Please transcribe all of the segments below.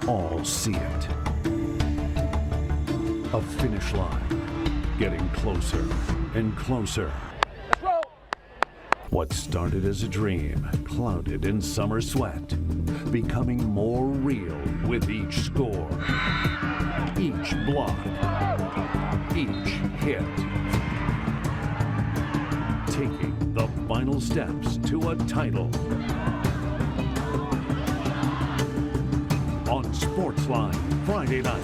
all see it. A finish line getting closer and closer. What started as a dream, clouded in summer sweat, becoming more real with each score, each block, each hit. Taking the final steps to a title. On SPORTSLINE Friday night.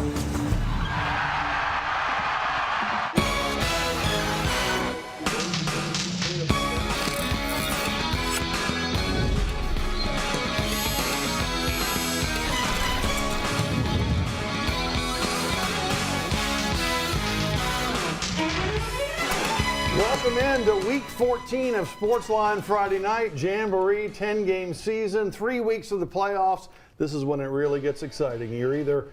Welcome into week 14 of SPORTSLINE Friday night. Jamboree, 10-game season, 3 weeks of the playoffs. This is when it really gets exciting. You're either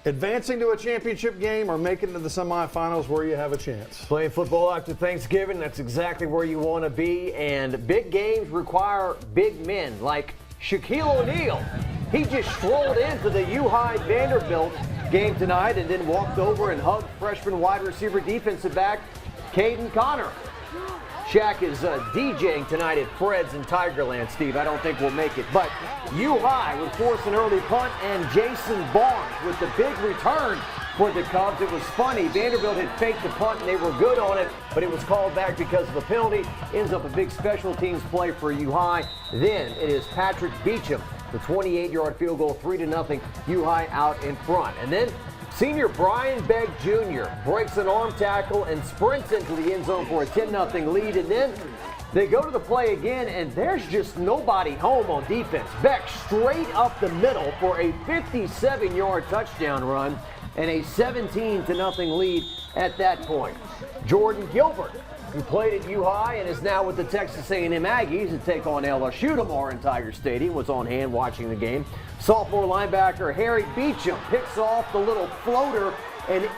advancing to a championship game or making it to the semifinals where you have a chance. Playing football after Thanksgiving, that's exactly where you want to be. And big games require big men like Shaquille O'Neal. He just strolled into the U-High Vanderbilt game tonight and then walked over and hugged freshman wide receiver defensive back Caden Connor. Shaq is DJing tonight at Fred's in Tigerland, Steve. I don't think we'll make it. But U-High would force an early punt, and Jason Barnes with the big return for the Cubs. It was funny. Vanderbilt had faked the punt, and they were good on it, but it was called back because of a penalty. Ends up a big special teams play for U-High. Then it is Patrick Beecham, the 28-yard field goal, 3-0, U-High out in front. And then senior Brian Begg Jr. breaks an arm tackle and sprints into the end zone for a 10-0 lead. And then they go to the play again, and there's just nobody home on defense. Beck straight up the middle for a 57-yard touchdown run and a 17-0 lead at that point. Jordan Gilbert, who played at U-High and is now with the Texas A&M Aggies to take on LSU tomorrow in Tiger Stadium, was on hand watching the game. Sophomore linebacker Harry Beecham picks off the little floater and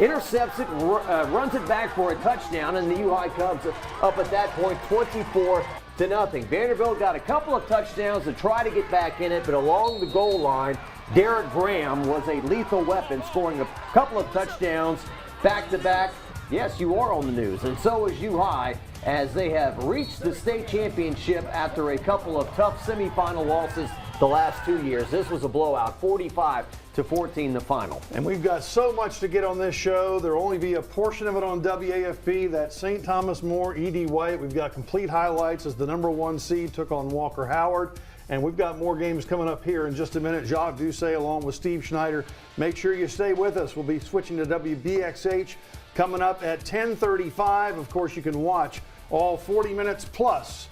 intercepts it, runs it back for a touchdown, and the U-High Cubs up at that point 24-0. Vanderbilt got a couple of touchdowns to try to get back in it, but along the goal line, Derek Graham was a lethal weapon, scoring a couple of touchdowns back-to-back. Yes, you are on the news, and so is U-High, as they have reached the state championship after a couple of tough semifinal losses the last 2 years. This was a blowout, 45-14 the final. And we've got so much to get on this show. There'll only be a portion of it on WAFB. That St. Thomas More, E.D. White. We've got complete highlights as the #1 seed took on Walker Howard. And we've got more games coming up here in just a minute. Jacques Doucet along with Steve Schneider. Make sure you stay with us. We'll be switching to WBXH coming up at 10:35. Of course, you can watch all 40 minutes plus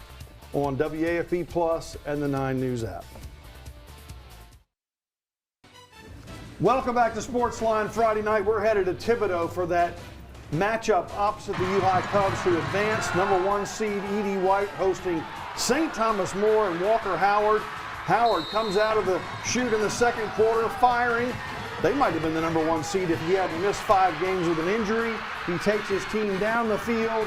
on WAFB Plus and the 9 News app. Welcome back to SPORTSLINE Friday night. We're headed to Thibodaux for that matchup opposite the U-High Cubs to advance. #1 seed E.D. White hosting St. Thomas More and Walker Howard. Howard comes out of the chute in the second quarter firing. They might have been the #1 seed if he hadn't missed 5 games with an injury. He takes his team down the field,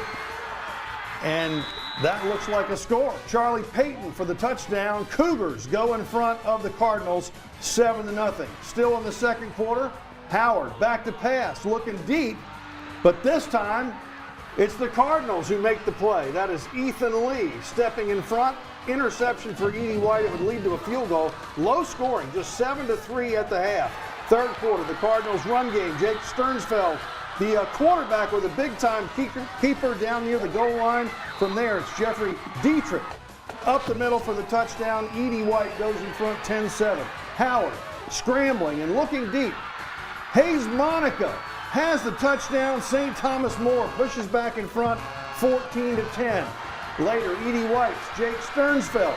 and that looks like a score. Charlie Payton for the touchdown. Cougars go in front of the Cardinals 7-0. Still in the second quarter, Howard back to pass, looking deep, but this time it's the Cardinals who make the play. That is Ethan Lee stepping in front. Interception for E.D. White. It would lead to a field goal. Low scoring, just 7-3 at the half. Third quarter, the Cardinals run game. Jake Sternsfeld, the quarterback with a big-time keeper down near the goal line. From there, it's Jeffrey Dietrich up the middle for the touchdown. E.D. White goes in front 10-7. Howard scrambling and looking deep. Hayes Monica has the touchdown. St. Thomas More pushes back in front 14-10. Later, E.D. White's Jake Sternsfeld.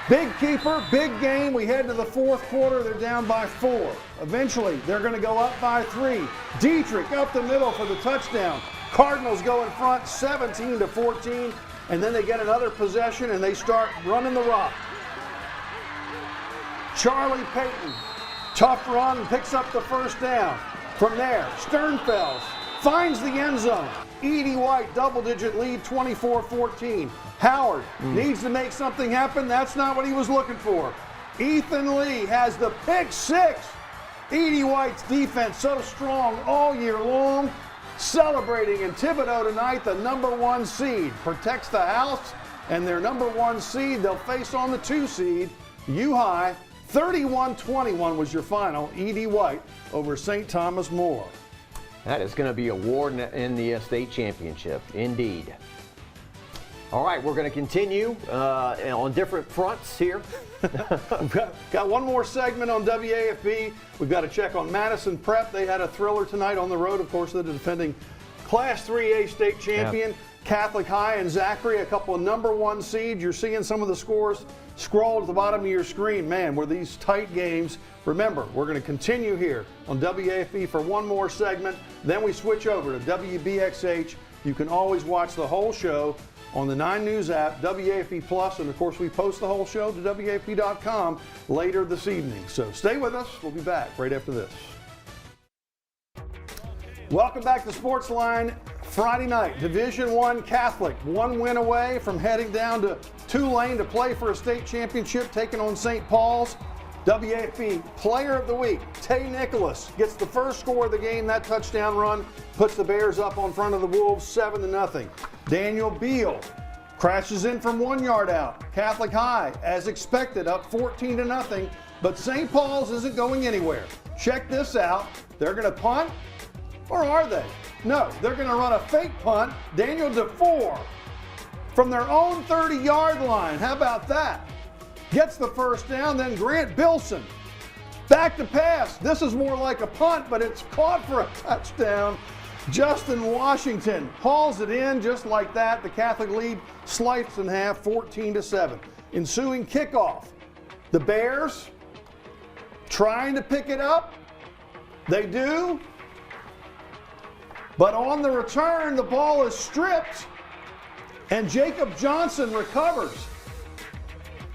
Big keeper, big game. We head to the fourth quarter. They're down by 4. Eventually, they're going to go up by 3. Dietrich up the middle for the touchdown. Cardinals go in front 17-14, and then they get another possession and they start running the rock. Charlie Payton, tough run, picks up the first down. From there, Sternfeld finds the end zone. E.D. White, double-digit lead, 24-14. Howard needs to make something happen. That's not what he was looking for. Ethan Lee has the pick six. Edie White's defense so strong all year long. Celebrating in Thibodaux tonight, the #1 seed protects the house, and their #1 seed they'll face on the 2 seed, U-High. 31-21 was your final. Edie White over St. Thomas More. That is going to be a war in the state championship, indeed. All right, we're going to continue on different fronts here. We've got one more segment on WAFB. We've got to check on Madison Prep. They had a thriller tonight on the road. Of course, they're the defending Class 3A state champion. Yeah. Catholic High and Zachary, a couple of #1 seeds. You're seeing some of the scores scrolled at the bottom of your screen. Man, were these tight games. Remember, we're going to continue here on WAFB for one more segment. Then we switch over to WBXH. You can always watch the whole show on the 9 News app, WAFB Plus, and of course we post the whole show to WAFB.com later this evening. So stay with us. We'll be back right after this. Welcome back to SPORTSLINE. Friday night, Division I Catholic, 1 win away from heading down to Tulane to play for a state championship, taking on St. Paul's. WAFB Player of the Week, Tay Nicholas gets the first score of the game. That touchdown run puts the Bears up on front of the Wolves 7-0. Daniel Beal crashes in from 1 yard out. Catholic High, as expected, up 14-0. But St. Paul's isn't going anywhere. Check this out. They're going to punt, or are they? No, they're going to run a fake punt. Daniel DeFore from their own 30-yard line. How about that? Gets the first down, then Grant Bilson back to pass. This is more like a punt, but it's caught for a touchdown. Justin Washington hauls it in just like that. The Catholic lead sliced in half, 14-7. Ensuing kickoff. The Bears trying to pick it up. They do. But on the return, the ball is stripped, and Jacob Johnson recovers.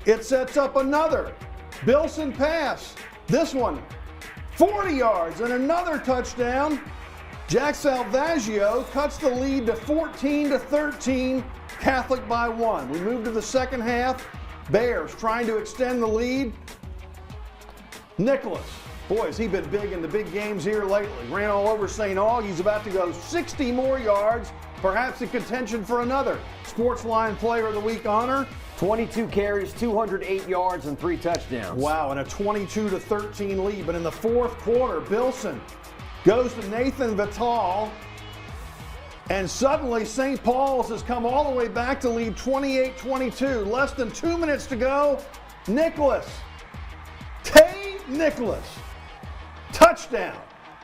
It sets up another Bilson pass. This one, 40 yards and another touchdown. Jack Salvaggio cuts the lead to 14-13, Catholic by 1. We move to the second half. Bears trying to extend the lead. Nicholas, boy, has he been big in the big games here lately. Ran all over St. Aug. He's about to go 60 more yards, perhaps in contention for another SPORTSLINE Player of the Week honor. 22 carries, 208 yards, and 3 touchdowns. Wow, and a 22-13 lead. But in the fourth quarter, Bilson goes to Nathan Vital, and suddenly St. Paul's has come all the way back to lead 28-22. Less than 2 minutes to go. Nicholas, Tay Nicholas, touchdown,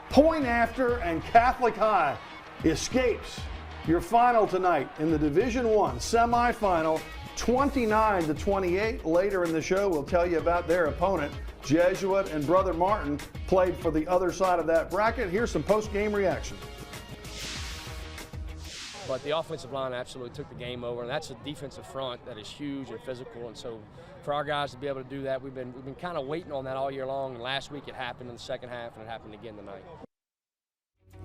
point after, and Catholic High escapes your final tonight in the Division I semifinal. 29-28. Later in the show, we'll tell you about their opponent. Jesuit and Brother Martin played for the other side of that bracket. Here's some post-game reaction. But the offensive line absolutely took the game over, and that's a defensive front that is huge and physical. And so for our guys to be able to do that, we've been kind of waiting on that all year long. And last week it happened in the second half, and it happened again tonight.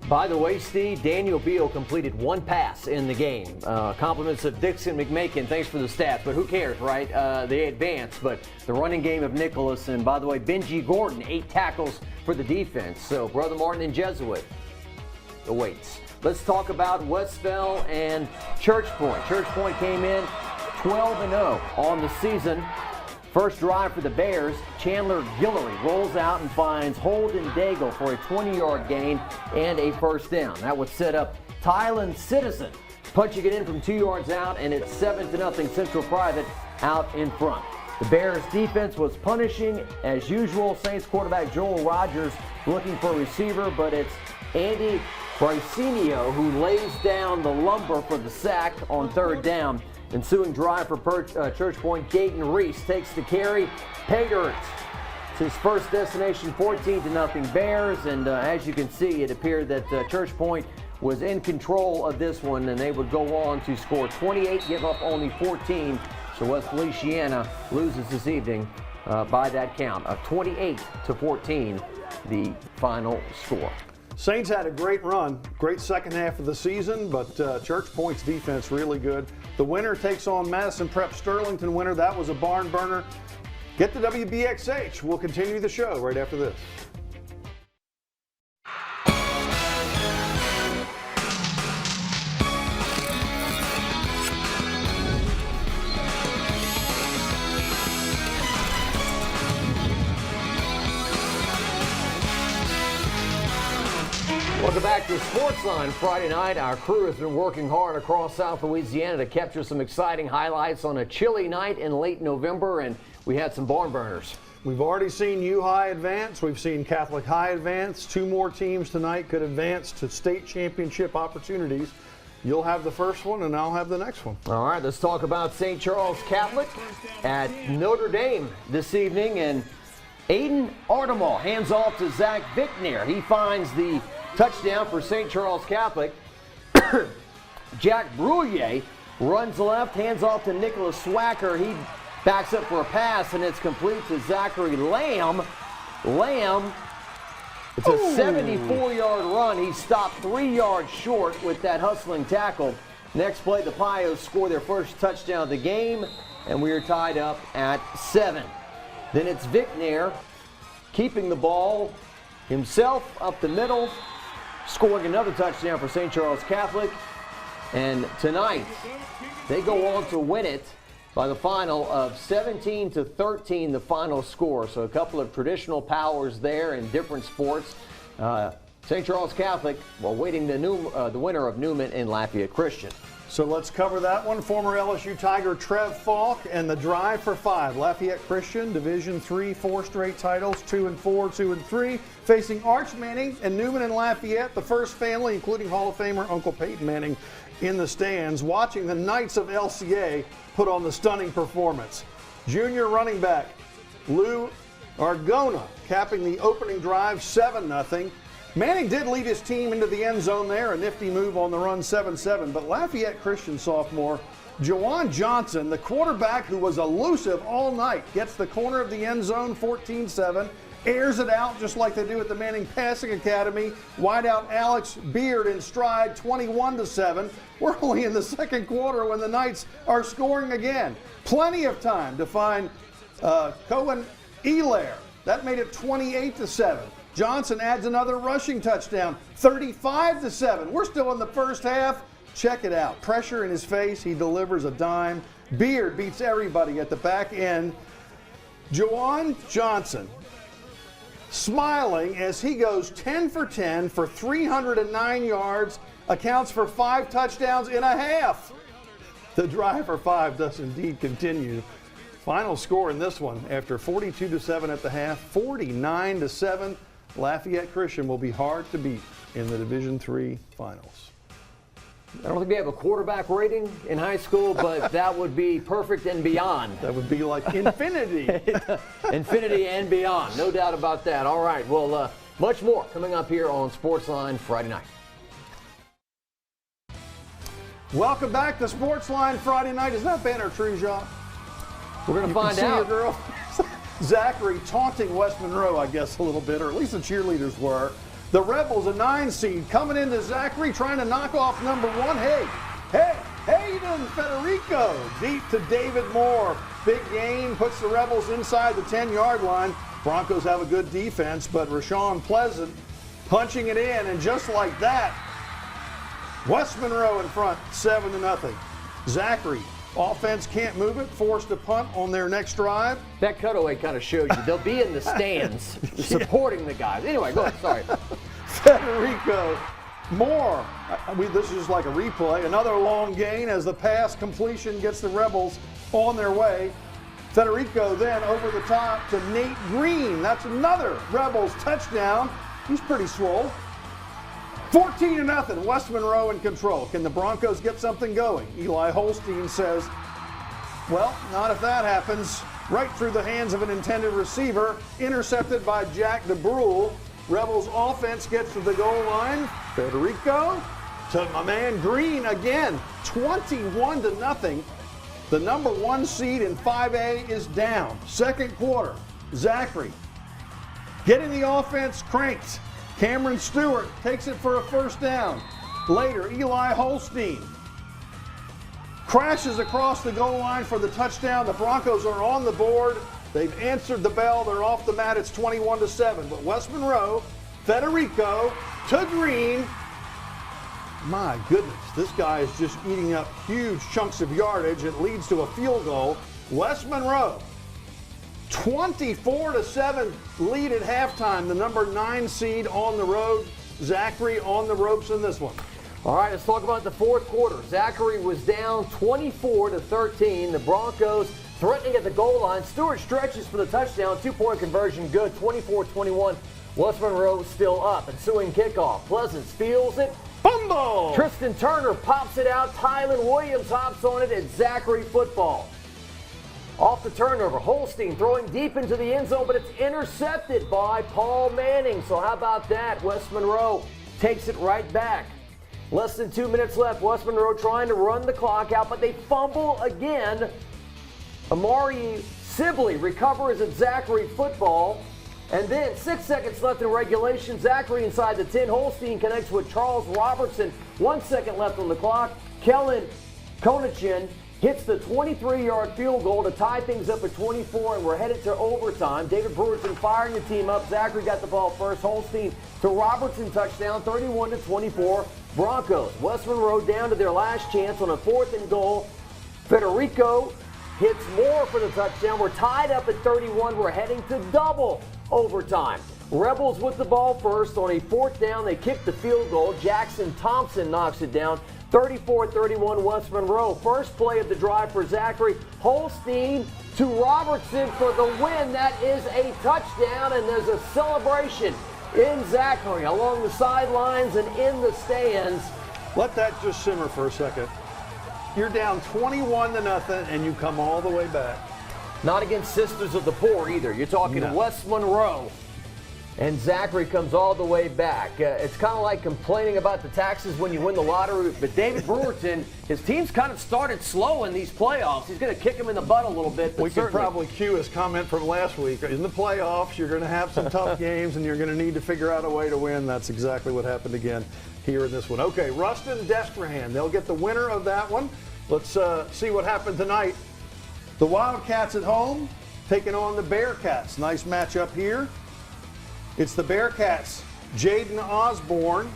By the way, Steve, Daniel Beal completed 1 pass in the game. Compliments of Dixon McMakin. Thanks for the stats, but who cares, right? They advanced, but the running game of Nicholas, and by the way, Benji Gordon, 8 tackles for the defense. So Brother Martin and Jesuit awaits. Let's talk about Westville and Church Point. Church Point came in 12-0 on the season. First drive for the Bears, Chandler Guillory rolls out and finds Holden Daigle for a 20-yard gain and a first down. That would set up Tylen Citizen punching it in from 2 yards out, and it's 7-0 Central Private out in front. The Bears defense was punishing as usual. Saints quarterback Joel Rogers looking for a receiver, but it's Andy Bricinio who lays down the lumber for the sack on third down. Ensuing drive for Church Point, Gaten Reese takes the carry. Paydirt, it's his first destination, 14-0 Bears. And as you can see, it appeared that Church Point was in control of this one, and they would go on to score 28, give up only 14. So West Louisiana loses this evening by that count of 28-14, the final score. Saints had a great run, great second half of the season, but Church Point's defense really good. The winner takes on Madison Prep Sterlington winner. That was a barn burner. Get to WBXH. We'll continue the show right after this. Welcome back to SPORTSLINE Friday night. Our crew has been working hard across South Louisiana to capture some exciting highlights on a chilly night in late November, and we had some barn burners. We've already seen U High advance. We've seen Catholic High advance. 2 more teams tonight could advance to state championship opportunities. You'll have the first one, and I'll have the next one. All right, let's talk about St. Charles Catholic at Notre Dame this evening. And Aiden Artemal hands off to Zach Vickner. He finds the touchdown for St. Charles Catholic. Jack Brouillet runs left, hands off to Nicholas Swacker. He backs up for a pass, and it's complete to Zachary Lamb. Lamb, it's a 74-yard run. He stopped 3 yards short with that hustling tackle. Next play, the Pios score their first touchdown of the game, and we are tied up at 7. Then it's Vickner keeping the ball himself up the middle, scoring another touchdown for St. Charles Catholic. And tonight, they go on to win it by the final of 17-13, the final score. So a couple of traditional powers there in different sports. St. Charles Catholic, while waiting the winner of Newman and Lafayette Christian. So let's cover that one. Former LSU Tiger Trev Falk and the drive for 5. Lafayette Christian, Division III, 4 straight titles, 2-4, 2-3, facing Arch Manning and Newman and Lafayette, the first family, including Hall of Famer Uncle Peyton Manning, in the stands, watching the Knights of LCA put on the stunning performance. Junior running back Lou Argona capping the opening drive, 7-0. Manning did lead his team into the end zone there, a nifty move on the run, 7-7. But Lafayette Christian sophomore Jawan Johnson, the quarterback who was elusive all night, gets the corner of the end zone, 14-7, airs it out just like they do at the Manning Passing Academy. Wideout Alex Beard in stride, 21-7. We're only in the second quarter when the Knights are scoring again. Plenty of time to find Cohen Elair. That made it 28-7. Johnson adds another rushing touchdown, 35-7. We're still in the first half. Check it out. Pressure in his face. He delivers a dime. Beard beats everybody at the back end. Jawan Johnson smiling as he goes 10 for 10 for 309 yards, accounts for 5 touchdowns in a half. The drive for 5 does indeed continue. Final score in this one, after 42-7 at the half, 49-7. Lafayette Christian will be hard to beat in the Division III finals. I don't think they have a quarterback rating in high school, but that would be perfect and beyond. That would be like infinity. Infinity and beyond, no doubt about that. All right, well, much more coming up here on SPORTSLINE Friday night. Welcome back to SPORTSLINE Friday night. Is that banner true, Jacques? We're going to find out. Your girl? Zachary taunting West Monroe, I guess, a little bit, or at least the cheerleaders were. The Rebels, a 9 seed, coming into Zachary, trying to knock off number 1. Hayden Federico, deep to David Moore. Big gain, puts the Rebels inside the 10-yard line. Broncos have a good defense, but Rashawn Pleasant punching it in, and just like that, West Monroe in front, 7-0. Zachary, offense can't move it, forced to punt on their next drive. That cutaway kind of showed you. They'll be in the stands supporting the guys. Anyway, go ahead, sorry. Federico Moore. This is like a replay. Another long gain as the pass completion gets the Rebels on their way. Federico then over the top to Nate Green. That's another Rebels touchdown. He's pretty swole. 14-0, West Monroe in control. Can the Broncos get something going? Eli Holstein says, well, not if that happens. Right through the hands of an intended receiver, intercepted by Jack DeBrule. Rebels offense gets to the goal line. Federico to my man Green again, 21-0. The number 1 seed in 5A is down. Second quarter, Zachary getting the offense cranked. Cameron Stewart takes it for a first down. Later, Eli Holstein crashes across the goal line for the touchdown. The Broncos are on the board. They've answered the bell. They're off the mat. It's 21-7. But West Monroe, Federico to Green. My goodness, this guy is just eating up huge chunks of yardage. It leads to a field goal. West Monroe, 24-7 lead at halftime. The number 9 seed on the road. Zachary on the ropes in this one. All right, let's talk about the fourth quarter. Zachary was down 24-13. The Broncos threatening at the goal line. Stewart stretches for the touchdown. 2-point conversion good. 24-21. West Monroe still up. Ensuing kickoff. Pleasance feels it. Fumble! Tristan Turner pops it out. Tylen Williams hops on it. It's Zachary football. Off the turnover, Holstein throwing deep into the end zone, but it's intercepted by Paul Manning. So how about that? West Monroe takes it right back. Less than 2 minutes left. West Monroe trying to run the clock out, but they fumble again. Amari Sibley recovers at Zachary football. And then 6 seconds left in regulation. Zachary inside the 10. Holstein connects with Charles Robertson. 1 second left on the clock. Kellen Konachin hits the 23-yard field goal to tie things up at 24, and we're headed to overtime. David Brewerton firing the team up. Zachary got the ball first. Holstein to Robertson touchdown, 31-24. Broncos. West Monroe down to their last chance on a 4th and goal. Federico hits Moore for the touchdown. We're tied up at 31. We're heading to double overtime. Rebels with the ball first on a 4th down. They kick the field goal. Jackson Thompson knocks it down. 34-31 West Monroe. First play of the drive for Zachary. Holstein to Robertson for the win. That is a touchdown, and there's a celebration in Zachary along the sidelines and in the stands. Let that just simmer for a second. You're down 21-0, and you come all the way back. Not against Sisters of the Poor either. You're talking West Monroe. And Zachary comes all the way back. It's kind of like complaining about the taxes when you win the lottery. But David Brewerton, his team's kind of started slow in these playoffs. He's going to kick him in the butt a little bit. But we could probably cue his comment from last week. In the playoffs, you're going to have some tough games, and you're going to need to figure out a way to win. That's exactly what happened again here in this one. Okay, Ruston Destrehan. They'll get the winner of that one. Let's see what happened tonight. The Wildcats at home taking on the Bearcats. Nice matchup here. It's the Bearcats, Jaden Osborne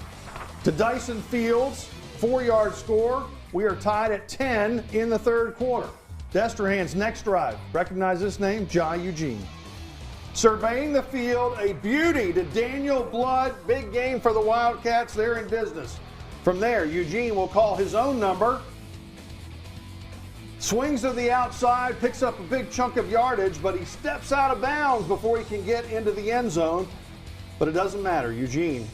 to Dyson Fields, 4-yard score. We are tied at 10 in the third quarter. Destrehan's next drive. Recognize this name? Jai Eugene. Surveying the field, a beauty to Daniel Blood. Big game for the Wildcats. They're in business. From there, Eugene will call his own number. Swings to the outside, picks up a big chunk of yardage, but he steps out of bounds before he can get into the end zone. But it doesn't matter. Eugene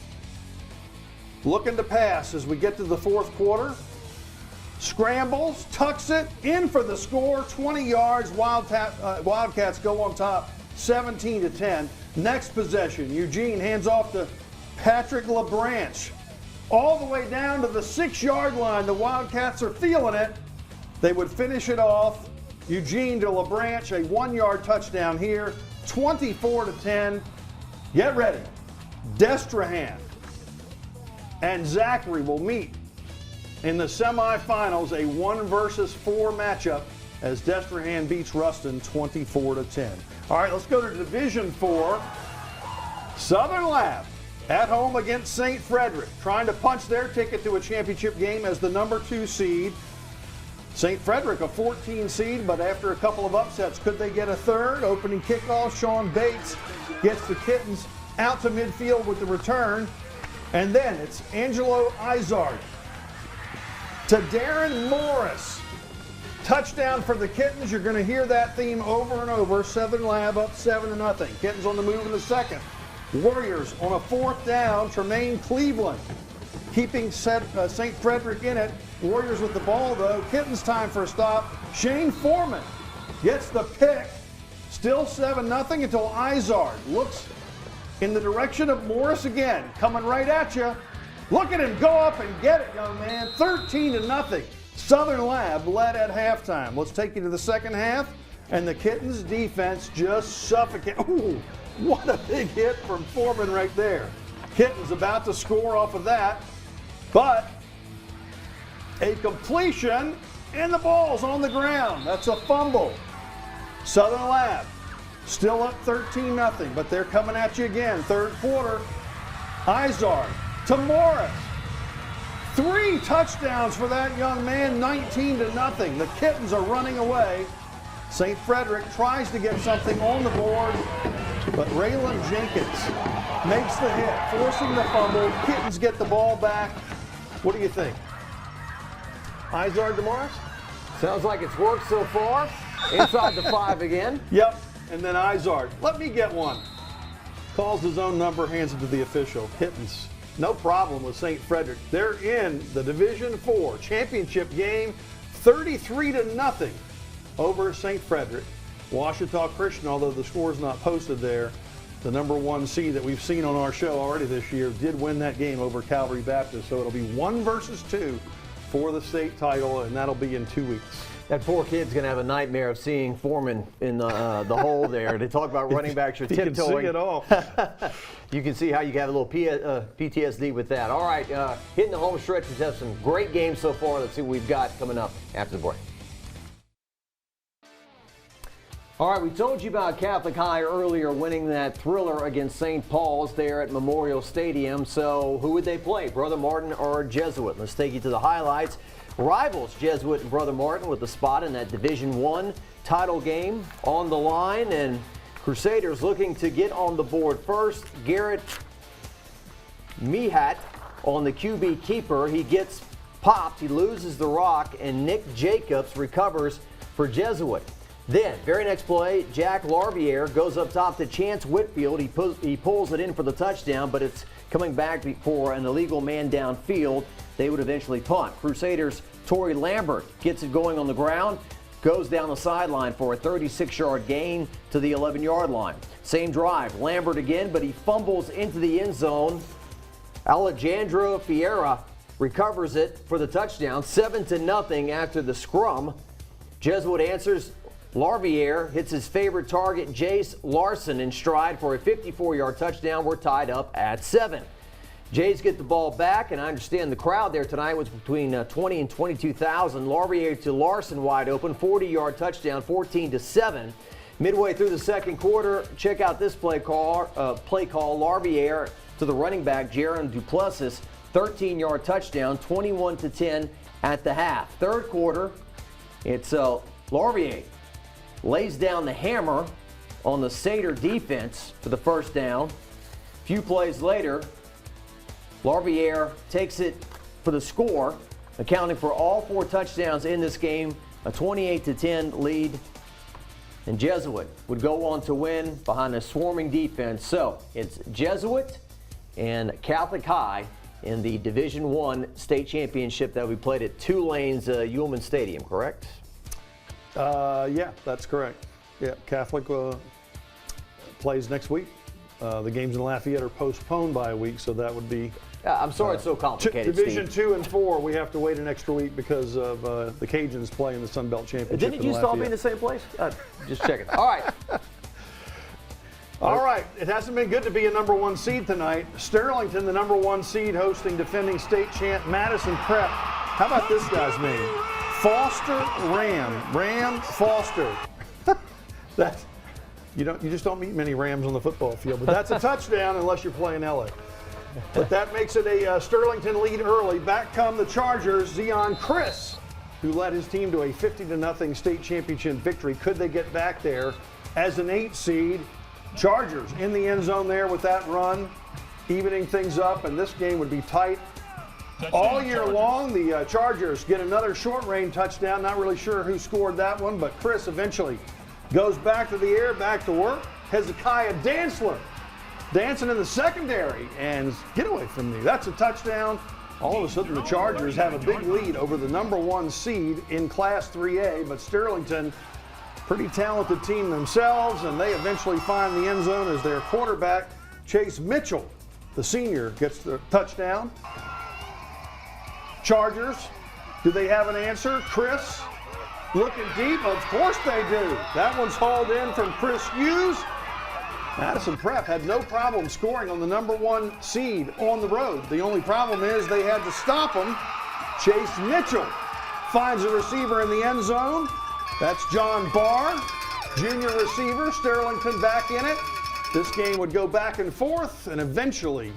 looking to pass as we get to the fourth quarter. Scrambles, tucks it, in for the score, 20 yards. Wildcats go on top, 17-10. Next possession, Eugene hands off to Patrick LeBranch. All the way down to the 6-yard line. The Wildcats are feeling it. They would finish it off. Eugene to LeBranch, a 1-yard touchdown here, 24-10. Get ready. Destrehan and Zachary will meet in the semifinals, a 1 versus 4 matchup as Destrehan beats Ruston 24-10. All right, let's go to Division 4. Southern Lab at home against St. Frederick, trying to punch their ticket to a championship game as the number 2 seed. St. Frederick, a 14 seed, but after a couple of upsets, could they get a third? Opening kickoff, Sean Bates gets the Kittens out to midfield with the return. And then it's Angelo Izard to Darren Morris. Touchdown for the Kittens. You're going to hear that theme over and over. Southern Lab up 7-0. Kittens on the move in the second. Warriors on a 4th down. Tremaine Cleveland keeping St. Frederick in it. Warriors with the ball, though. Kittens time for a stop. Shane Foreman gets the pick. Still 7-0 until Izard looks in the direction of Morris again. Coming right at you. Look at him go up and get it, young man. 13-0. Southern Lab led at halftime. Let's take you to the second half. And the Kittens defense just suffocate. Ooh, what a big hit from Foreman right there. Kittens about to score off of that. But a completion, and the ball's on the ground. That's a fumble. Southern Lab Still up 13-0, but they're coming at you again. Third quarter, Izard to Morris. 3 touchdowns for that young man, 19-0. The Kittens are running away. St. Frederick tries to get something on the board, but Raylan Jenkins makes the hit, forcing the fumble. Kittens get the ball back. What do you think? Izard to Morris? Sounds like it's worked so far. Inside the 5 again. Yep, and then Izard. Let me get one. Calls his own number, hands it to the official. Kittens, no problem with St. Frederick. They're in the Division IV championship game, 33-0 over St. Frederick. Ouachita Christian, although the score's not posted there, the number 1 seed that we've seen on our show already this year, did win that game over Calvary Baptist. So it'll be 1 versus 2 for the state title, and that'll be in 2 weeks. That poor kid's going to have a nightmare of seeing Foreman in the hole there. They talk about running backs, you're tiptoeing. You can see it all. You can see how you have a little PTSD with that. All right, hitting the home stretch. We've had some great games so far. Let's see what we've got coming up after the break. All right, we told you about Catholic High earlier winning that thriller against St. Paul's there at Memorial Stadium. So who would they play, Brother Martin or Jesuit? Let's take you to the highlights. Rivals Jesuit and Brother Martin with a spot in that Division I title game on the line, and Crusaders looking to get on the board first. Garrett Mihat on the QB keeper. He gets popped, he loses the rock, and Nick Jacobs recovers for Jesuit. Then, very next play, Jack Larviere goes up top to Chance Whitfield. He pulls it in for the touchdown, but it's coming back for an illegal man downfield. They would eventually punt. Crusaders' Torrey Lambert gets it going on the ground, goes down the sideline for a 36-yard gain to the 11-yard line. Same drive, Lambert again, but he fumbles into the end zone. Alejandro Fiera recovers it for the touchdown, 7-0 after the scrum. Jesuit answers. Larviere hits his favorite target, Jace Larson, in stride for a 54-yard touchdown. We're tied up at 7. Jays get the ball back, and I understand the crowd there tonight was between 20 and 22,000. Larviere to Larson wide open, 40-yard touchdown, 14-7. Midway through the second quarter, check out this play call. Larviere to the running back, Jaron Duplessis, 13-yard touchdown, 21-10 at the half. Third quarter, it's Larviere lays down the hammer on the Satyr defense for the first down. A few plays later, Larviere takes it for the score, accounting for all 4 touchdowns in this game, a 28-10 lead. And Jesuit would go on to win behind a swarming defense. So it's Jesuit and Catholic High in the Division I state championship that we played at Tulane's Ullman Stadium, correct? Yeah, that's correct. Yeah, Catholic plays next week. The games in Lafayette are postponed by a week, so that would be. I'm sorry it's so complicated. Division Steve. 2 and 4, we have to wait an extra week because of the Cajuns playing the Sun Belt Championship. Didn't it used to all be in the same place? Just checking. All right. All right. It hasn't been good to be a number 1 seed tonight. Sterlington, the number 1 seed, hosting defending state champ Madison Prep. How about this guy's name? Foster Ram Foster. That's you just don't meet many Rams on the football field, but that's a touchdown unless you're playing LA. But that makes it a Sterlington lead early. Back come the Chargers. Zion Chris, who led his team to a 50-0 state championship victory. Could they get back there as an 8 seed? Chargers in the end zone there with that run, evening things up, and this game would be tight. All year long, the Chargers get another short-range touchdown. Not really sure who scored that one, but Chris eventually goes back to the air, back to work. Hezekiah Dantzler dancing in the secondary, and get away from me. That's a touchdown. All of a sudden, the Chargers have a big lead over the number 1 seed in Class 3A, but Sterlington, pretty talented team themselves, and they eventually find the end zone as their quarterback, Chase Mitchell, the senior, gets the touchdown. Chargers, do they have an answer? Chris, looking deep. Of course they do. That one's hauled in from Chris Hughes. Madison Prep had no problem scoring on the number 1 seed on the road. The only problem is they had to stop them. Chase Mitchell finds a receiver in the end zone. That's John Barr. junior receiver. Sterlington back in it. This game would go back and forth, and eventually,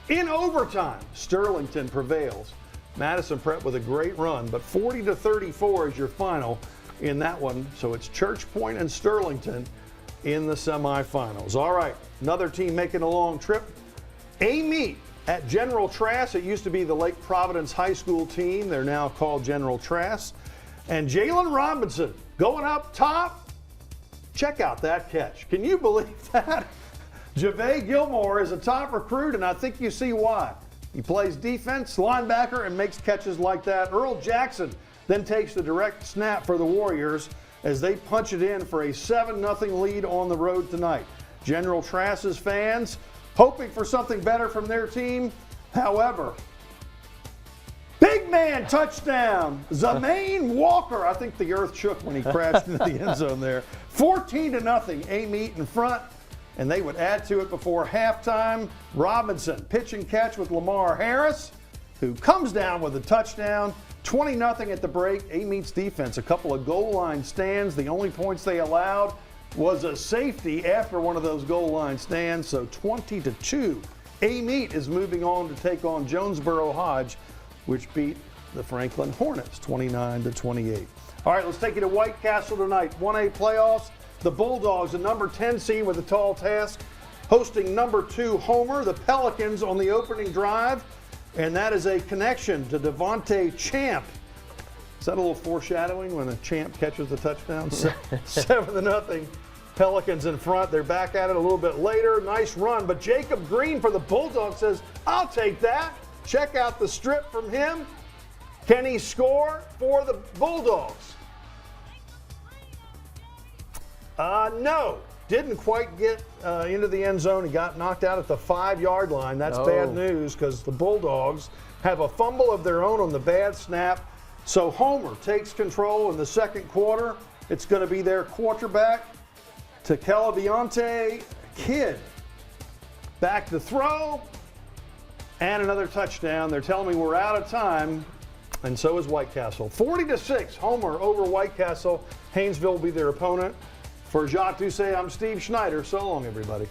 in overtime, Sterlington prevails. Madison Prep with a great run, but 40-34 is your final in that one. So it's Church Point and Sterlington in the semifinals. All right, another team making a long trip. A meet at General Trask. It used to be the Lake Providence High School team. They're now called General Trask. And Jalen Robinson going up top. Check out that catch. Can you believe that? Javay Gilmore is a top recruit, and I think you see why. He plays defense, linebacker, and makes catches like that. Earl Jackson then takes the direct snap for the Warriors as they punch it in for a 7-0 lead on the road tonight. General Trask's fans hoping for something better from their team. However, big man touchdown. Zamaine Walker. I think the earth shook when he crashed into the end zone there. 14-0. A-Meet in front, and they would add to it before halftime. Robinson pitch and catch with Lamar Harris, who comes down with a touchdown. 20-0 at the break. A-Meet's defense, a couple of goal line stands. The only points they allowed was a safety after one of those goal line stands, so 20-2. A-Meet is moving on to take on Jonesboro Hodge, which beat the Franklin Hornets 29-28. All right, let's take you to White Castle tonight. 1A playoffs. The Bulldogs, a number 10 seed with a tall task, hosting number 2 Homer, the Pelicans, on the opening drive. And that is a connection to Devontae Champ. Is that a little foreshadowing when a Champ catches the touchdown? 7-0. Pelicans in front. They're back at it a little bit later. Nice run. But Jacob Green for the Bulldogs says, I'll take that. Check out the strip from him. Can he score for the Bulldogs? No. Didn't quite get into the end zone. He got knocked out at the 5-yard line. That's bad news because the Bulldogs have a fumble of their own on the bad snap. So Homer takes control in the second quarter. It's going to be their quarterback, Tekela Kidd. Back to throw, and another touchdown. They're telling me we're out of time, and so is White Castle. 40-6, Homer over White Castle. Haynesville will be their opponent. For Jacques Doucet, I'm Steve Schneider. So long, everybody.